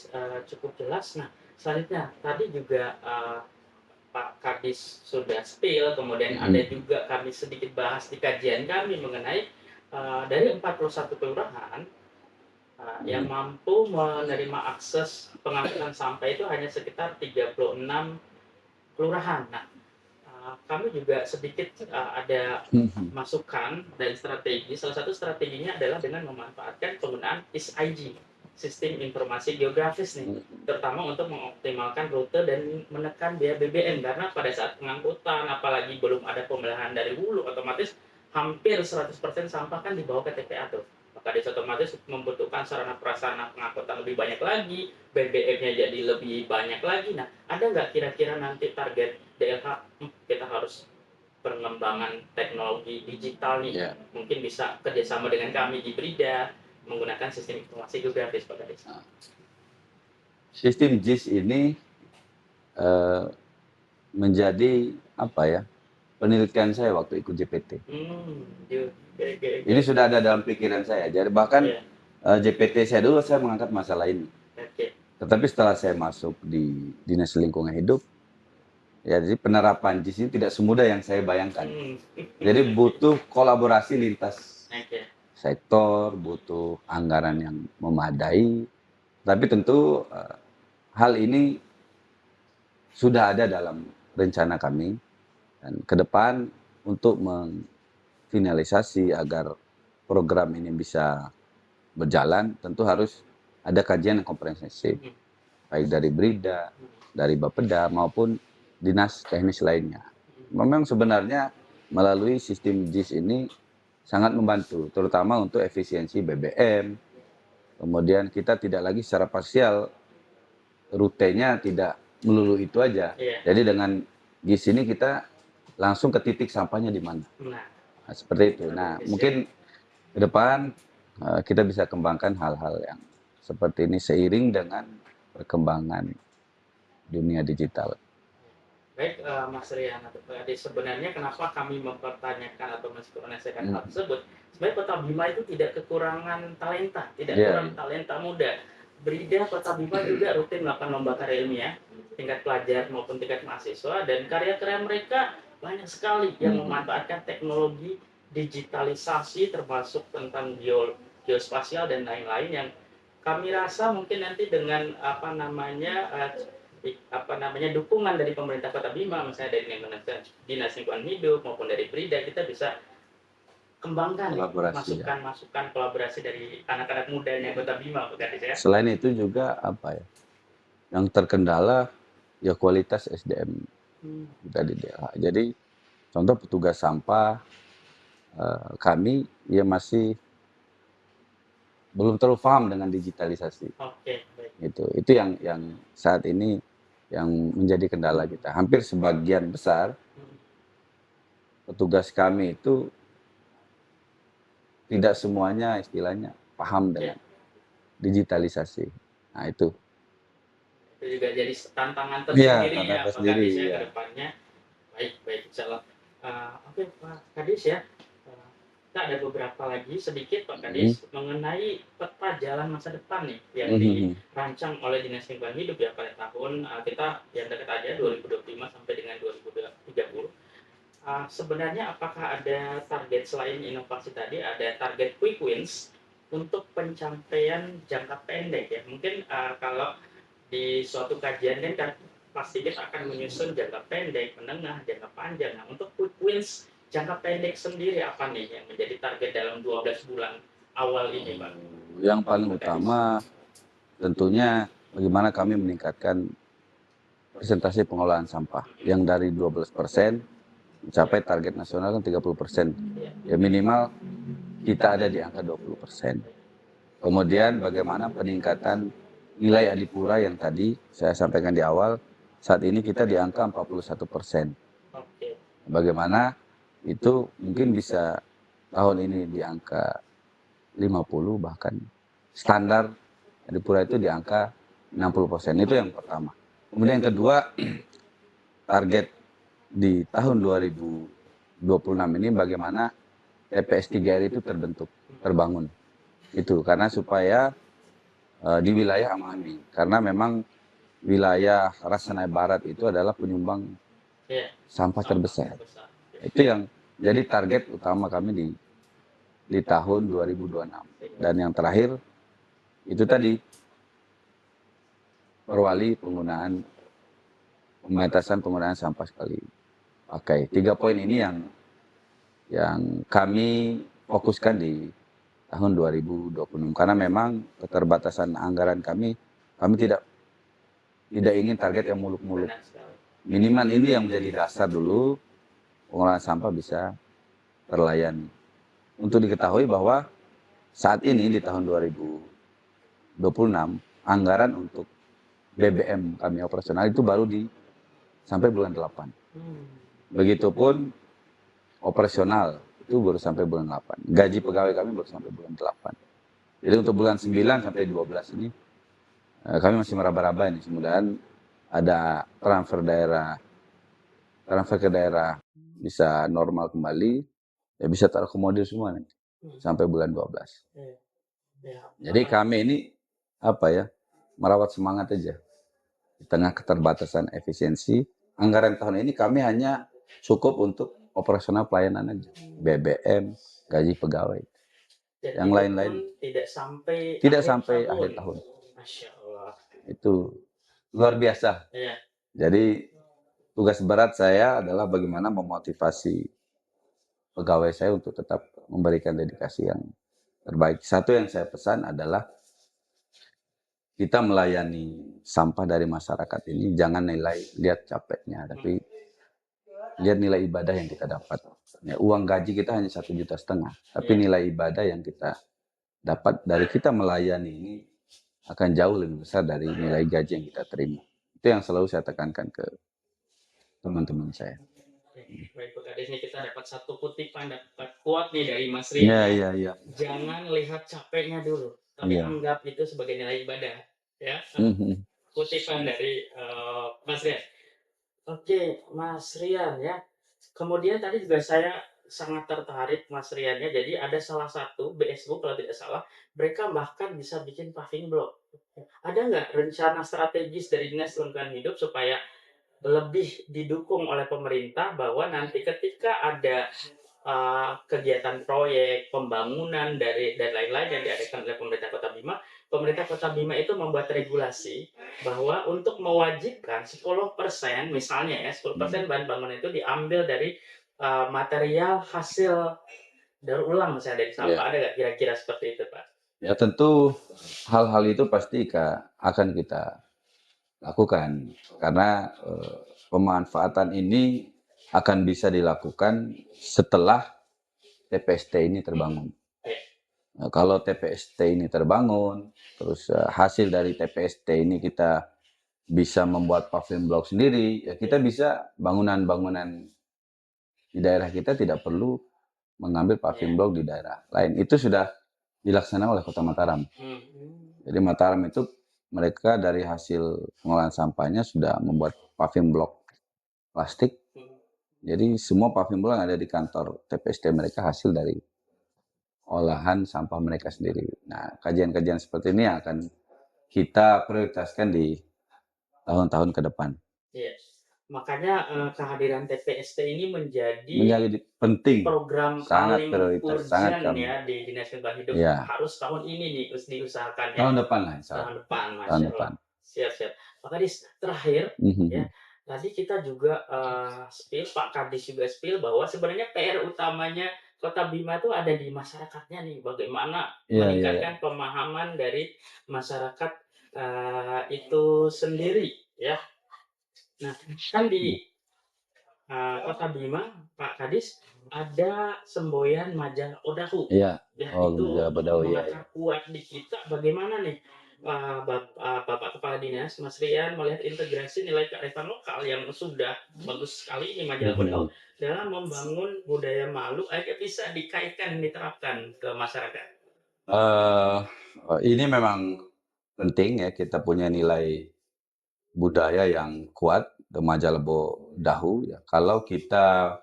cukup jelas. Nah, selanjutnya tadi juga Pak Kadis sudah spill, kemudian ada juga kami sedikit bahas di kajian kami mengenai dari 41 kelurahan yang mampu menerima akses pengangkutan sampah itu hanya sekitar 36 kelurahan. Nah, kami juga sedikit ada masukan dan strategi. Salah satu strateginya adalah dengan memanfaatkan penggunaan SIG, Sistem Informasi Geografis nih, terutama untuk mengoptimalkan rute dan menekan biaya BBM, karena pada saat pengangkutan, apalagi belum ada pemeliharaan dari hulu, otomatis hampir 100% sampah kan dibawa ke TPA tuh. Maka otomatis membutuhkan sarana prasarana pengangkutan lebih banyak lagi, BBM-nya jadi lebih banyak lagi. Nah, ada nggak kira-kira nanti target DLH kita harus pengembangan teknologi digital nih, mungkin bisa kerjasama dengan kami di Brida menggunakan sistem informasi geografis, Pak Kadis? Sistem JIS ini menjadi penelitian saya waktu ikut JPT. Ini sudah ada dalam pikiran saya. Jadi bahkan JPT saya dulu saya mengangkat masalah ini. Tetapi setelah saya masuk di Dinas Lingkungan Hidup, ya jadi penerapan JIS ini tidak semudah yang saya bayangkan. Jadi butuh kolaborasi lintas sektor, butuh anggaran yang memadai. Tapi tentu hal ini sudah ada dalam rencana kami, dan ke depan untuk mengfinalisasi agar program ini bisa berjalan, tentu harus ada kajian yang komprehensif, baik dari Brida, dari Bapeda maupun dinas teknis lainnya. Memang sebenarnya melalui sistem JIS ini sangat membantu, terutama untuk efisiensi BBM. Kemudian kita tidak lagi secara parsial, rutenya tidak melulu itu aja. Jadi dengan JIS ini kita langsung ke titik sampahnya di mana. Nah, seperti itu. Nah, mungkin ke depan kita bisa kembangkan hal-hal yang seperti ini seiring dengan perkembangan dunia digital. Baik, Mas Rian atau Pak Ade, sebenarnya kenapa kami mempertanyakan atau menskoordinasikan hal tersebut? Sebenarnya Kota Bima itu tidak kekurangan talenta, tidak kurang talenta muda. Brida Kota Bima juga rutin melakukan lomba karya ilmiah, tingkat pelajar maupun tingkat mahasiswa, dan karya-karya mereka banyak sekali yang memanfaatkan teknologi digitalisasi, termasuk tentang geospasial dan lain-lain, yang kami rasa mungkin nanti dengan dukungan dari pemerintah Kota Bima, misalnya dari Dinas Lingkungan Hidup maupun dari Brida, kita bisa kembangkan masukan kolaborasi dari anak-anak mudanya Kota Bima, Pak Kadis ya. Selain itu juga yang terkendala ya kualitas SDM kita di DLH. Jadi contoh petugas sampah kami ya masih belum terlalu paham dengan digitalisasi. Baik. Itu yang saat ini yang menjadi kendala kita. Hampir sebagian besar petugas kami itu tidak semuanya istilahnya paham dengan digitalisasi. Nah, itu juga jadi tantangan tersendiri ya Pak Kadis ya ke depannya. Baik, insyaallah. Oke Pak Kadis ya. Kita ada beberapa lagi sedikit Pak Kadis mengenai peta jalan masa depan nih yang dirancang oleh Dinas Lingkungan Hidup ya pada tahun kita yang dekat aja 2025 sampai dengan 2030. Sebenarnya apakah ada target selain inovasi tadi, ada target quick wins untuk pencapaian jangka pendek ya? Mungkin kalau di suatu kajian kan pasti kita akan menyusun jangka pendek, menengah, jangka panjang. Nah, untuk quick wins jangka pendek sendiri apa nih yang menjadi target dalam 12 bulan awal ini, Pak? Yang paling utama tentunya bagaimana kami meningkatkan presentasi pengelolaan sampah yang dari 12% mencapai target nasional kan 30%. Ya minimal kita ada di angka 20%. Kemudian bagaimana peningkatan nilai adipura yang tadi saya sampaikan di awal, saat ini kita di angka 41%. Bagaimana itu mungkin bisa tahun ini di angka 50, bahkan standar Adipura itu di angka 60%. Itu yang pertama. Kemudian yang kedua, target di tahun 2026 ini bagaimana TPS 3R itu terbentuk, terbangun. Itu karena supaya di wilayah Amami, karena memang wilayah Rasanai Barat itu adalah penyumbang Iya. sampah terbesar. Besar. Itu yang jadi target utama kami di tahun 2026. Dan yang terakhir itu tadi perwali pembatasan penggunaan sampah sekali pakai. 3 poin ini yang kami fokuskan di tahun 2026 karena memang keterbatasan anggaran kami tidak ingin target yang muluk-muluk. Benar sekali. Minimal ini yang menjadi dasar dulu pengolahan sampah bisa terlayani. Untuk diketahui bahwa saat ini di tahun 2026 anggaran untuk BBM kami operasional itu baru sampai bulan 8. Begitupun operasional itu baru sampai bulan 8. Gaji pegawai kami baru sampai bulan 8. Jadi untuk bulan 9 sampai 12 ini kami masih meraba-raba ini. Mudah-mudahan ada transfer ke daerah bisa normal kembali, ya bisa terakomodir semua nanti sampai bulan 12. Jadi kami ini merawat semangat aja di tengah keterbatasan efisiensi. Anggaran tahun ini kami hanya cukup untuk operasional pelayanan aja, BBM, gaji pegawai. Dan yang lain-lain tidak sampai akhir tahun. Masya Allah. Itu luar biasa. Iya. Jadi tugas berat saya adalah bagaimana memotivasi pegawai saya untuk tetap memberikan dedikasi yang terbaik. Satu yang saya pesan adalah kita melayani sampah dari masyarakat ini jangan lihat capeknya, tapi lihat nilai ibadah yang kita dapat. Ya, uang gaji kita hanya 1,5 juta, tapi nilai ibadah yang kita dapat dari kita melayani ini akan jauh lebih besar dari nilai gaji yang kita terima. Itu yang selalu saya tekankan ke teman-teman saya. Baik, Pak Kades, ini kita dapat satu kutipan, dapat quote nih dari Mas Rian. Iya. Jangan lihat capeknya dulu, tapi anggap itu sebagai nilai ibadah. Ya. Kutipan dari Mas Rian. Oke, Mas Rian ya. Kemudian tadi juga saya sangat tertarik Mas Rian ya. Jadi ada salah satu BSU kalau tidak salah, mereka bahkan bisa bikin paving block. Ada nggak rencana strategis dari Dinas Lingkungan Hidup supaya lebih didukung oleh pemerintah bahwa nanti ketika ada kegiatan proyek, pembangunan dan lain-lain yang diadakan oleh pemerintah Kota Bima itu membuat regulasi bahwa untuk mewajibkan 10% misalnya ya, 10% bahan bangunan itu diambil dari material hasil daur ulang misalnya dari sampah. Ada nggak kira-kira seperti itu, Pak? Ya tentu hal-hal itu pasti akan kita lakukan karena pemanfaatan ini akan bisa dilakukan setelah TPST ini terbangun. Nah, kalau TPST ini terbangun, terus hasil dari TPST ini kita bisa membuat paving block sendiri, ya kita bisa bangunan-bangunan di daerah kita tidak perlu mengambil paving block di daerah lain. Itu sudah dilaksanakan oleh Kota Mataram. Jadi Mataram itu mereka dari hasil pengolahan sampahnya sudah membuat paving block plastik. Jadi semua paving block yang ada di kantor TPST mereka hasil dari olahan sampah mereka sendiri. Nah, kajian-kajian seperti ini akan kita prioritaskan di tahun-tahun ke depan. Yes. Makanya kehadiran TPST ini menjadi penting, program sangat paling prioritas, urgent sangat ya di Dinas Lingkungan Hidup. Harus tahun ini diusahakan ya. Tahun depan lah, tahun depan, Masya tahun Allah. depan. Siap. Pak Kadis, terakhir ya. Tadi kita juga Pak Kadis juga spill bahwa sebenarnya PR utamanya Kota Bima itu ada di masyarakatnya nih. Bagaimana meningkatkan pemahaman dari masyarakat itu sendiri ya. Nah, kan di Kota Bima, Pak Kadis, ada semboyan majalah Odahu. Iya. Ya, Oh, itu majalah Odahu, ya. mengakar kuat di kita. Bagaimana nih Bapak Kepala Dinas, Mas Rian melihat integrasi nilai kearifan lokal yang sudah bagus sekali ini Majalah Bodau dalam membangun budaya malu agar bisa dikaitkan, diterapkan ke masyarakat? Eh, ini memang penting ya kita punya nilai budaya yang kuat ke Majalebo Dahu ya. Kalau kita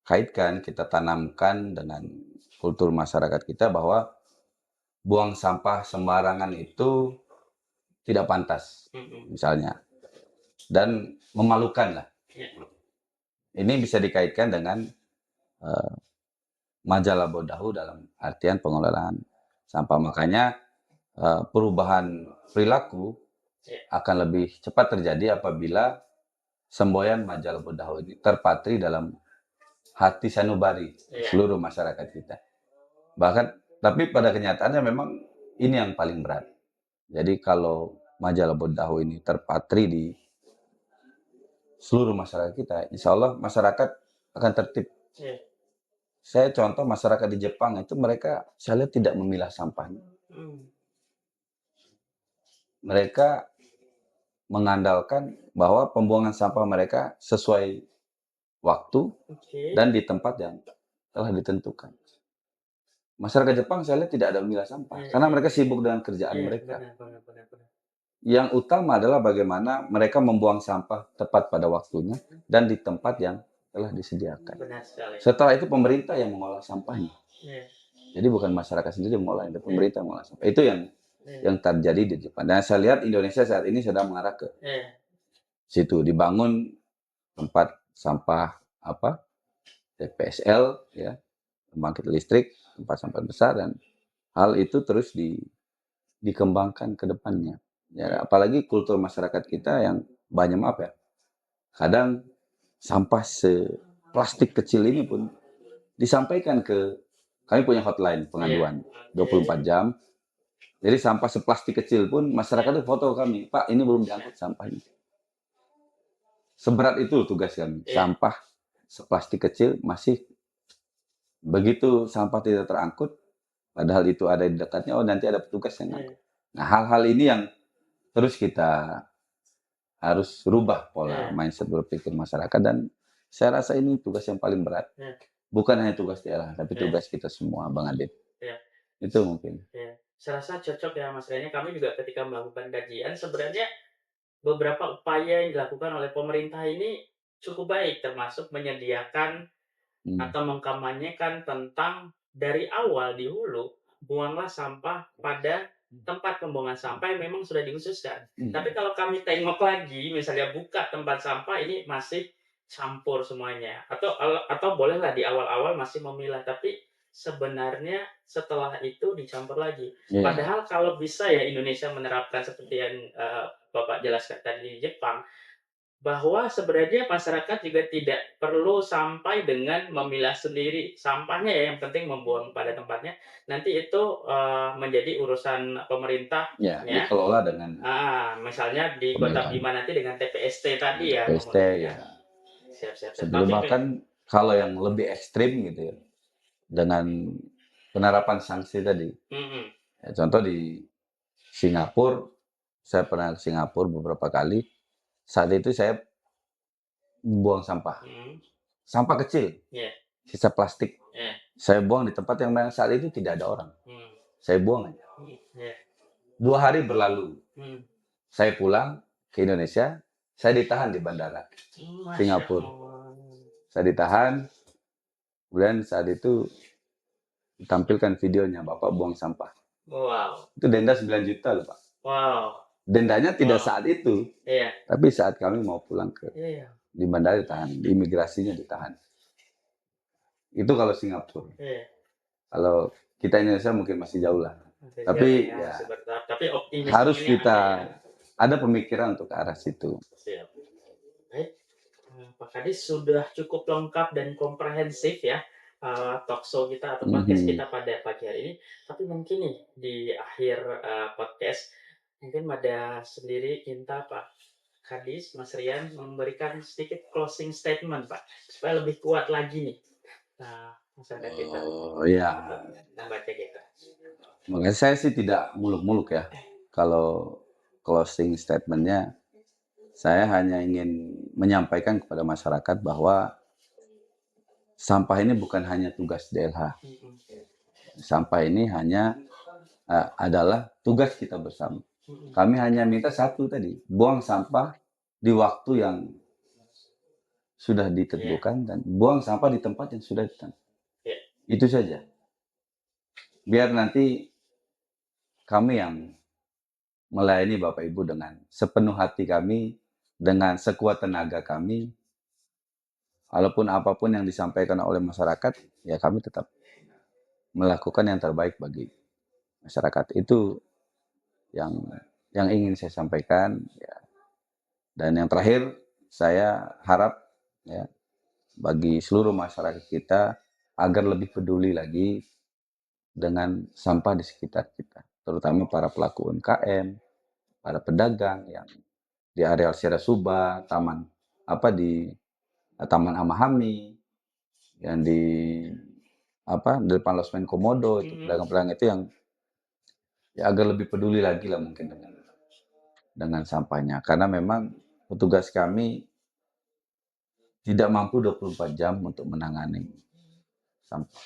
kaitkan, kita tanamkan dengan kultur masyarakat kita bahwa buang sampah sembarangan itu tidak pantas, Mhm. misalnya, dan memalukan lah. Ya. Ini bisa dikaitkan dengan eh, majalah Bodahu dalam artian pengelolaan sampah. Makanya perubahan perilaku Ya. akan lebih cepat terjadi apabila semboyan majalah Bodahu ini terpatri dalam hati sanubari Ya. seluruh masyarakat kita. Bahkan, tapi pada kenyataannya memang ini yang paling berat. Jadi kalau majalah Bodahu ini terpatri di seluruh masyarakat kita, insya Allah masyarakat akan tertib. Ya. Saya contoh masyarakat di Jepang itu mereka saya lihat tidak memilah sampahnya. Mereka mengandalkan bahwa pembuangan sampah mereka sesuai waktu Oke. dan di tempat yang telah ditentukan. Masyarakat Jepang saya lihat tidak ada memilah sampah karena mereka sibuk dengan kerjaan Iya, mereka. benar. Yang utama adalah bagaimana mereka membuang sampah tepat pada waktunya dan di tempat yang telah disediakan. Benar sekali. Setelah itu pemerintah yang mengolah sampahnya. Iya. Jadi bukan masyarakat sendiri yang mengolah, itu pemerintah yang mengolah sampah. Itu yang Iya. terjadi di Jepang. Dan saya lihat Indonesia saat ini sedang mengarah ke Iya. situ, dibangun tempat sampah TPSL ya, pembangkit listrik, tempat sampah besar, dan hal itu terus dikembangkan ke depannya. Ya, apalagi kultur masyarakat kita yang banyak maaf ya. Kadang sampah seplastik kecil ini pun disampaikan ke kami punya hotline pengaduan 24 jam. Jadi sampah seplastik kecil pun masyarakat itu foto kami, Pak ini belum diangkut sampahnya. Seberat itu tugas kami. Sampah seplastik kecil masih begitu sampah tidak terangkut, padahal itu ada di dekatnya, oh nanti ada petugas yang ngangkut. Nah hal-hal ini yang terus kita harus rubah pola mindset berpikir masyarakat, dan saya rasa ini tugas yang paling berat. Bukan hanya tugas daerah, tapi tugas kita semua, Bang Adit. Itu mungkin. Saya rasa cocok ya Mas Reni. Kami juga ketika melakukan kajian sebenarnya beberapa upaya yang dilakukan oleh pemerintah ini cukup baik, termasuk menyediakan atau mengkampanyekan tentang dari awal di hulu, buanglah sampah pada tempat pembuangan sampah yang memang sudah dikhususkan. Tapi kalau kami tengok lagi, misalnya buka tempat sampah ini masih campur semuanya. Atau bolehlah di awal-awal masih memilah, tapi sebenarnya setelah itu dicampur lagi. Padahal kalau bisa ya Indonesia menerapkan seperti yang Bapak jelaskan tadi di Jepang, bahwa sebenarnya masyarakat juga tidak perlu sampai dengan memilah sendiri sampahnya ya, yang penting membuang pada tempatnya. Nanti itu menjadi urusan pemerintah ya. Dikelola dengan misalnya di Kota Bima nanti dengan TPST tadi ya. TPST ya. Siap. Sebelum bahkan kalau yang lebih ekstrim gitu ya, dengan penerapan sanksi tadi. Ya, contoh di Singapura, saya pernah ke Singapura beberapa kali. Saat itu saya buang sampah, sampah kecil, sisa plastik. Saya buang di tempat yang memang saat itu tidak ada orang. Saya buang aja. 2 hari berlalu, saya pulang ke Indonesia, saya ditahan di bandara Singapura. Saya ditahan, kemudian saat itu ditampilkan videonya Bapak buang sampah. Wow. Itu denda 9 juta loh Pak. Wow. Dendanya tidak saat itu, tapi saat kami mau pulang ke di bandara ditahan, di imigrasinya ditahan. Itu kalau Singapura. Kalau kita Indonesia mungkin masih jauh lah. Tapi ya, harus kita ada pemikiran untuk ke arah situ. Siap. Baik, Pak Kadis sudah cukup lengkap dan komprehensif ya talkshow kita atau podcast kita pada pagi hari ini. Tapi mungkin nih di akhir podcast mungkin ada sendiri kita Pak Kadis, Mas Rian memberikan sedikit closing statement Pak supaya lebih kuat lagi nih masyarakat kita. Oh iya. Membaca kita. Makanya saya sih tidak muluk-muluk ya. kalau closing statement-nya, saya hanya ingin menyampaikan kepada masyarakat bahwa sampah ini bukan hanya tugas DLH. Sampah ini hanya adalah tugas kita bersama. Kami hanya minta satu tadi, buang sampah di waktu yang sudah ditentukan dan buang sampah di tempat yang sudah ditentukan. Itu saja. Biar nanti kami yang melayani Bapak Ibu dengan sepenuh hati kami, dengan sekuat tenaga kami, walaupun apapun yang disampaikan oleh masyarakat, ya kami tetap melakukan yang terbaik bagi masyarakat. Itu yang ingin saya sampaikan. Ya. Dan yang terakhir, saya harap ya, bagi seluruh masyarakat kita agar lebih peduli lagi dengan sampah di sekitar kita, terutama para pelaku UMKM, para pedagang yang di areal Serasuba, Taman Amahami, yang di depan Losmen Komodo, itu pedagang-pedagang itu yang ya agar lebih peduli lagi lah mungkin dengan sampahnya, karena memang petugas kami tidak mampu 24 jam untuk menangani sampah.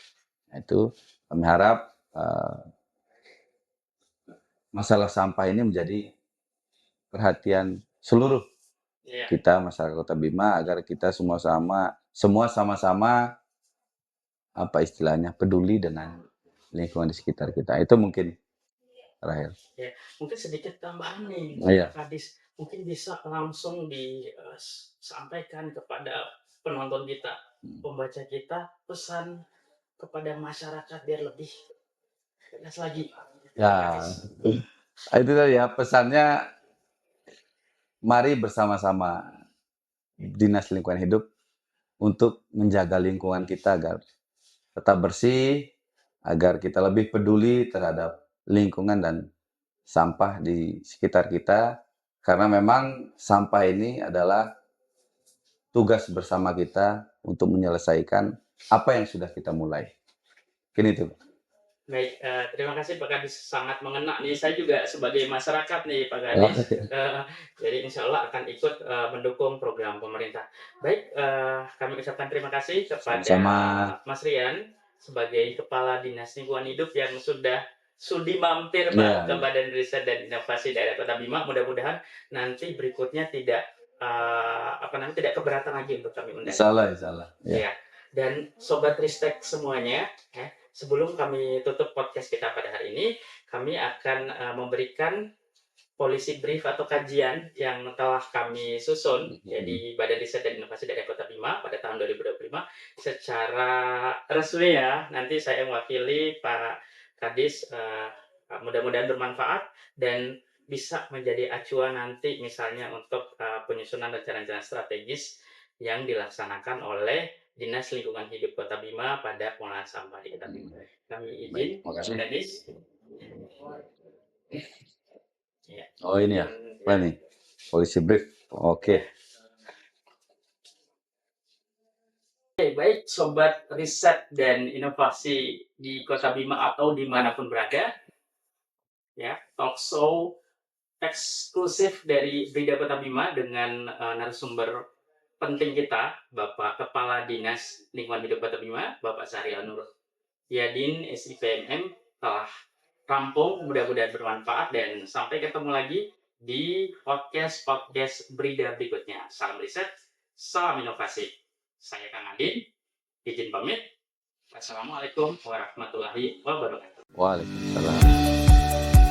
Itu kami harap masalah sampah ini menjadi perhatian seluruh kita masyarakat Kota Bima, agar kita semua sama-sama peduli dengan lingkungan di sekitar kita. Itu mungkin terakhir. Ya, mungkin sedikit tambahan nih, Kadis, mungkin bisa langsung disampaikan kepada penonton kita, pembaca kita, pesan kepada masyarakat biar lebih tegas lagi. Ya, itu tadi ya pesannya. Mari bersama-sama Dinas Lingkungan Hidup untuk menjaga lingkungan kita agar tetap bersih, agar kita lebih peduli terhadap lingkungan dan sampah di sekitar kita, karena memang sampah ini adalah tugas bersama kita untuk menyelesaikan apa yang sudah kita mulai. Mungkin itu. Baik, terima kasih Pak Kadis, sangat mengena nih. Saya juga sebagai masyarakat nih Pak Kadis, jadi insya Allah akan ikut mendukung program pemerintah. Baik, kami ucapkan terima kasih kepada Mas Rian sebagai Kepala Dinas Lingkungan Hidup yang sudah sudi mampir Pak ke Badan Riset dan Inovasi Daerah Kota Bima. Mudah-mudahan nanti berikutnya tidak tidak keberatan lagi untuk kami undang. Insyaallah. Ya. Dan Sobat Ristek semuanya, sebelum kami tutup podcast kita pada hari ini, kami akan memberikan policy brief atau kajian yang telah kami susun di Badan Riset dan Inovasi Daerah Kota Bima pada tahun 2025 secara resmi ya. Nanti saya mewakili Pak Kadis, mudah-mudahan bermanfaat dan bisa menjadi acuan nanti misalnya untuk penyusunan rencana-rencana strategis yang dilaksanakan oleh Dinas Lingkungan Hidup Kota Bima pada pengolahan sampah di Kota Bima. Kami izin, Kadis. Ya. Oh ini ya, apa nih? Policy brief. Oke. Baik, Sobat Riset dan Inovasi di Kota Bima atau dimanapun berada, ya, talk show eksklusif dari Brida Kota Bima dengan narasumber penting kita, Bapak Kepala Dinas Lingkungan Hidup Kota Bima, Bapak Syahrial Nur Yadin, SIPMM, telah rampung, mudah-mudahan bermanfaat, dan sampai ketemu lagi di podcast Brida berikutnya. Salam riset, salam inovasi. Saya Kang Adin, izin pamit. Wassalamualaikum warahmatullahi wabarakatuh. Waalaikumsalam.